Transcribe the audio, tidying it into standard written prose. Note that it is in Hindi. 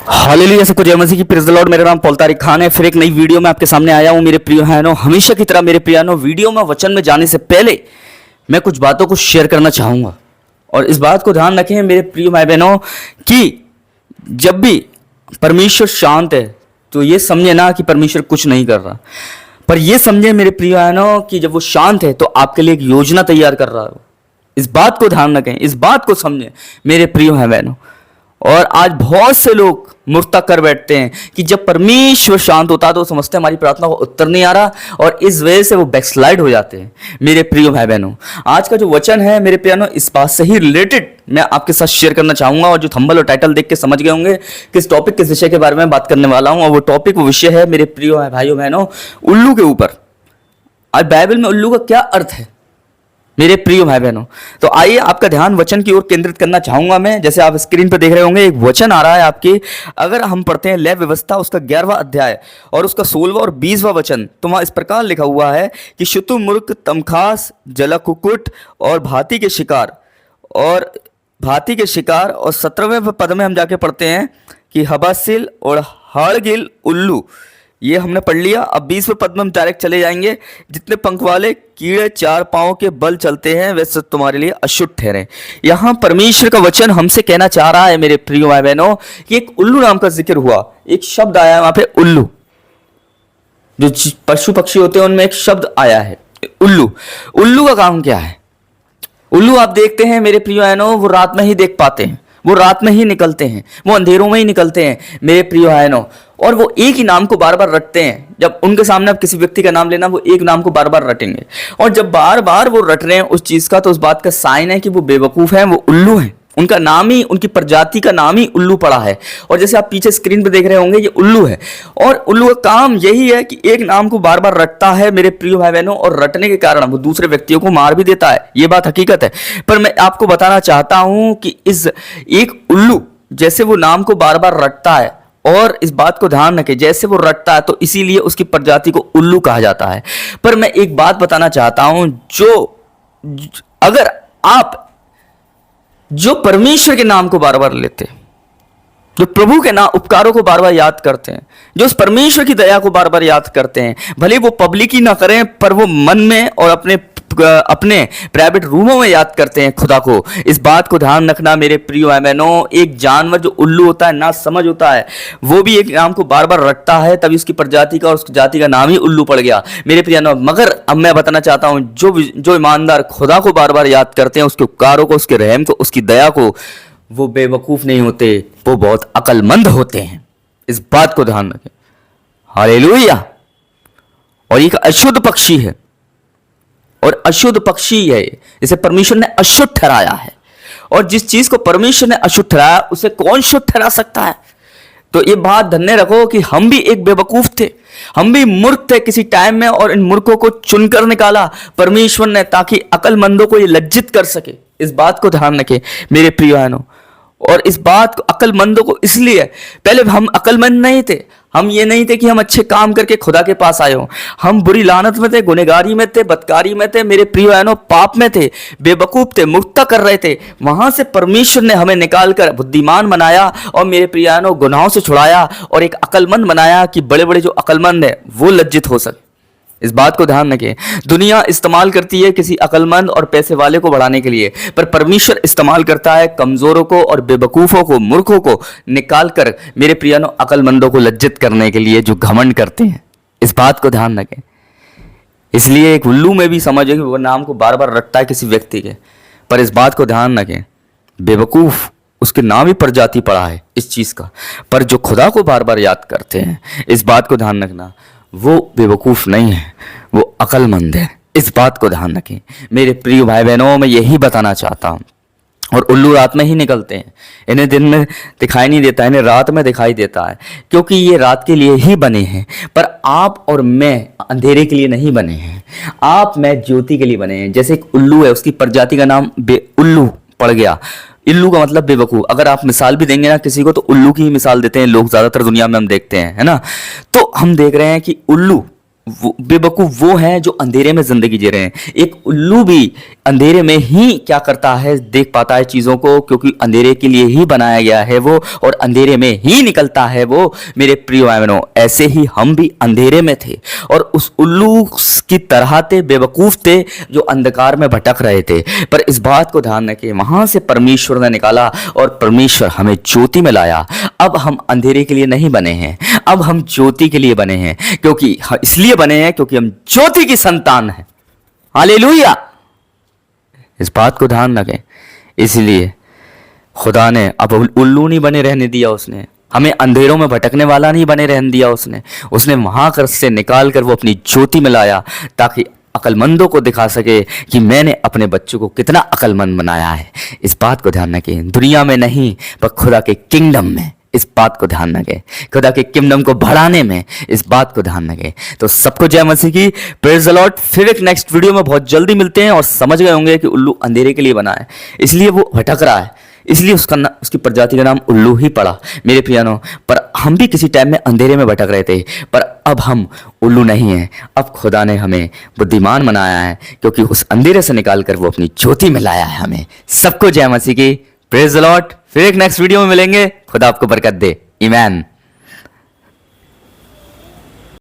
हालेलुया, सबको जय मसीह की, प्रेज़ द लॉर्ड। मेरा नाम पॉल तारिक खान है। फिर एक नई वीडियो में आपके सामने आया हूं मेरे प्रिय बहनों। हमेशा की तरह मेरे प्रियानो, वीडियो में वचन में जाने से पहले मैं कुछ बातों को शेयर करना चाहूंगा। और इस बात को ध्यान रखें मेरे प्रिय भाई बहनों कि जब भी परमेश्वर शांत है तो ये समझे ना कि परमेश्वर कुछ नहीं कर रहा, पर ये समझे मेरे प्रिय बहनों कि जब वो शांत है तो आपके लिए एक योजना तैयार कर रहा है। इस बात को ध्यान रखें, इस बात को समझें मेरे प्रिय भाई बहनों। और आज बहुत से लोग मूर्खता कर बैठते हैं कि जब परमेश्वर शांत होता है तो समझते हैं हमारी प्रार्थना को उत्तर नहीं आ रहा, और इस वजह से वो बैकस्लाइड हो जाते हैं। मेरे प्रिय भाई बहनों, आज का जो वचन है मेरे प्रियनो, इस बात से ही रिलेटेड मैं आपके साथ शेयर करना चाहूंगा। और जो थंबल और टाइटल देख के समझ गए होंगे किस टॉपिक, किस विषय के बारे में बात करने वाला हूं। और वो टॉपिक, वो विषय है मेरे प्रिय भाइयों बहनों, उल्लू के ऊपर। आज बाइबल में उल्लू का क्या अर्थ है मेरे प्रिय भाई बहनों। तो आइए आपका ध्यान वचन की ओर केंद्रित करना चाहूंगा मैं। जैसे आप स्क्रीन पर देख रहे होंगे, एक वचन आ रहा है आपके। अगर हम पढ़ते हैं लय व्यवस्था, उसका 11वां अध्याय और उसका 16वां और 20वां वचन, तो वहां इस प्रकार लिखा हुआ है कि शुतुर्मुर्ग, तमखास, जलकुक्कुट और भांति के शिकार, और 17वें पद में हम जाके पढ़ते हैं कि हबासिल और हाड़गिल उल्लू। ये हमने पढ़ लिया। अब 20वें पद में हम डायरेक्ट चले जाएंगे। जितने पंख वाले कीड़े चार पांव के बल चलते हैं वैसे तुम्हारे लिए अशुद्ध ठहरे। यहाँ परमेश्वर का वचन हमसे कहना चाह रहा है मेरे प्रिय भाई बहनों कि एक उल्लू नाम का जिक्र हुआ। एक शब्द आया है वहां पे, उल्लू। जो पशु पक्षी होते हैं उनमें एक शब्द आया है, उल्लू। उल्लू का काम क्या है? उल्लू आप देखते हैं मेरे प्रिय बहनों, वो रात में ही देख पाते हैं, वो रात में ही निकलते हैं, वो अंधेरों में ही निकलते हैं मेरे प्रिय बहनों। और वो एक ही नाम को बार बार रटते हैं। जब उनके सामने आप किसी व्यक्ति का नाम लेना, वो एक नाम को बार बार रटेंगे। और जब बार बार वो रट रहे हैं उस चीज का, तो उस बात का साइन है कि वो बेवकूफ हैं, वो उल्लू हैं। उनका नाम ही, उनकी प्रजाति का नाम ही उल्लू पड़ा है। और जैसे आप पीछे स्क्रीन पे देख रहे होंगे, ये उल्लू है। और उल्लू का काम यही है कि एक नाम को बार बार रटता है मेरे प्रिय भाई बहनों, और रटने के कारण वो दूसरे व्यक्तियों को मार भी देता है। ये बात हकीकत है। पर मैं आपको बताना चाहता हूं कि इस एक उल्लू जैसे वो नाम को बार बार रटता है, और इस बात को ध्यान रखें, जैसे वो रटता है तो इसीलिए उसकी प्रजाति को उल्लू कहा जाता है। पर मैं एक बात बताना चाहता हूं, अगर आप जो परमेश्वर के नाम को बार बार लेते, जो प्रभु के नाम उपकारों को बार बार याद करते हैं, जो उस परमेश्वर की दया को बार बार याद करते हैं, भले वो पब्लिक ही ना करें, पर वो मन में और अपने प्राइवेट रूमों में याद करते हैं खुदा को। इस बात को ध्यान रखना मेरे प्रिय भाई बहनों। एक जानवर जो उल्लू होता है, ना समझ होता है, वो भी एक नाम को बार बार रटता है, तभी उसकी प्रजाति का और उसकी जाति का नाम ही उल्लू पड़ गया मेरे प्रिय। मगर अब मैं बताना चाहता हूं, जो ईमानदार खुदा को बार बार याद करते हैं, उसके उपकारों को, उसके रहम को, उसकी दया को, वो बेवकूफ नहीं होते, वो बहुत अक्लमंद होते हैं। इस बात को ध्यान रखें। हालेलुया। और एक अशुद्ध पक्षी है, और अशुद्ध पक्षी है जिसे परमेश्वर ने अशुद्ध ठहराया है। और जिस चीज को परमेश्वर ने अशुद्ध ठहराया, उसे कौन शुद्ध ठहरा सकता है? तो ये बात धन्य रखो कि हम भी एक बेवकूफ थे, हम भी मूर्ख थे किसी टाइम में, और इन मूर्खों को चुनकर निकाला परमेश्वर ने, ताकि अकलमंदों को ये लज्जित कर सके। इस बात को ध्यान रखें मेरे प्रिय बहनों। और इस बात को, अकलमंदों को, इसलिए पहले हम अकलमंद नहीं थे। हम ये नहीं थे कि हम अच्छे काम करके खुदा के पास आए हो। हम बुरी लानत में थे, गुनहगारी में थे, बदकारी में थे मेरे प्रिय बहनों, पाप में थे, बेवकूफ थे, मूर्खता कर रहे थे। वहां से परमेश्वर ने हमें निकालकर बुद्धिमान बनाया, और मेरे प्रिय बहनों गुनाहों से छुड़ाया, और एक अकलमंद बनाया कि बड़े बड़े जो अकलमंद है वो लज्जित हो सके। इस बात को ध्यान रखें। दुनिया इस्तेमाल करती है किसी अकलमंद और पैसे वाले को बढ़ाने के लिए, पर परमेश्वर इस्तेमाल करता है कमजोरों को और बेवकूफों को, मूर्खों को निकाल कर मेरे प्रियनों अकलमंदों को लज्जित करने के लिए, जो घमंड करते हैं। इस बात को ध्यान रखें। इसलिए एक उल्लू में भी समझ है कि वो नाम को बार बार रटता है किसी व्यक्ति के, पर इस बात को ध्यान रखें, बेवकूफ उसके नाम ही प्रजाति पड़ा है इस चीज का। पर जो खुदा को बार बार याद करते हैं, इस बात को ध्यान रखना, वो बेवकूफ नहीं है, वो अकलमंद है। इस बात को ध्यान रखें मेरे प्रिय भाई बहनों। मैं यही बताना चाहता हूं। और उल्लू रात में ही निकलते हैं, इन्हें दिन में दिखाई नहीं देता, इन्हें रात में दिखाई देता है, क्योंकि ये रात के लिए ही बने हैं। पर आप और मैं अंधेरे के लिए नहीं बने हैं, आप मैं ज्योति के लिए बने हैं। जैसे एक उल्लू है, उसकी प्रजाति का नाम उल्लू पड़ गया। इल्लू का मतलब बेवकूफ। अगर आप मिसाल भी देंगे ना किसी को, तो उल्लू की ही मिसाल देते हैं लोग, ज्यादातर दुनिया में हम देखते हैं, है ना। तो हम देख रहे हैं कि उल्लू बेवकूफ वो हैं जो अंधेरे में जिंदगी जी रहे हैं। एक उल्लू भी अंधेरे में ही क्या करता है, देख पाता है चीज़ों को, क्योंकि अंधेरे के लिए ही बनाया गया है वो, और अंधेरे में ही निकलता है वो। मेरे प्रिय भाई बहनों, ऐसे ही हम भी अंधेरे में थे और उस उल्लू की तरह थे, बेवकूफ़ थे, जो अंधकार में भटक रहे थे। पर इस बात को ध्यान रखें, वहाँ से परमेश्वर ने निकाला और परमेश्वर हमें ज्योति में लाया। अब हम अंधेरे के लिए नहीं बने हैं, अब हम ज्योति के लिए बने हैं, क्योंकि इसलिए बने हैं क्योंकि हम ज्योति की संतान हैं। हालेलुया! इस बात को ध्यान रखें। इसलिए खुदा ने अब उल्लू नहीं बने रहने दिया, उसने हमें अंधेरों में भटकने वाला नहीं बने रहने दिया। उसने वहाँ कर से निकाल कर वो अपनी ज्योति में लाया, ताकि अक्लमंदों को दिखा सके कि मैंने अपने बच्चों को कितना अक्लमंद बनाया है। इस बात को ध्यान रखें, दुनिया में नहीं पर खुदा के किंगडम में। इस बात को ध्यान रखें, खुदा के किंगडम को बढ़ाने में इस बात को ध्यान रखें। तो सबको जय मसीह की, प्रेज द लॉर्ड। फिर एक नेक्स्ट वीडियो में बहुत जल्दी मिलते हैं और समझ गए होंगे कि उल्लू अंधेरे के लिए बना है, इसलिए वो भटक रहा है, इसलिए उसकी प्रजाति का नाम उल्लू ही पड़ा। मेरे प्रियानो, पर हम भी किसी टाइम में अंधेरे में भटक रहे थे, पर अब हम उल्लू नहीं हैं। अब खुदा ने हमें बुद्धिमान बनाया है, क्योंकि उस अंधेरे से निकाल कर वो अपनी ज्योति में लाया है हमें। सबको जय मसीह की, प्रेज द लॉर्ड। फिर एक नेक्स्ट वीडियो में मिलेंगे। खुदा आपको बरकत दे। आमीन।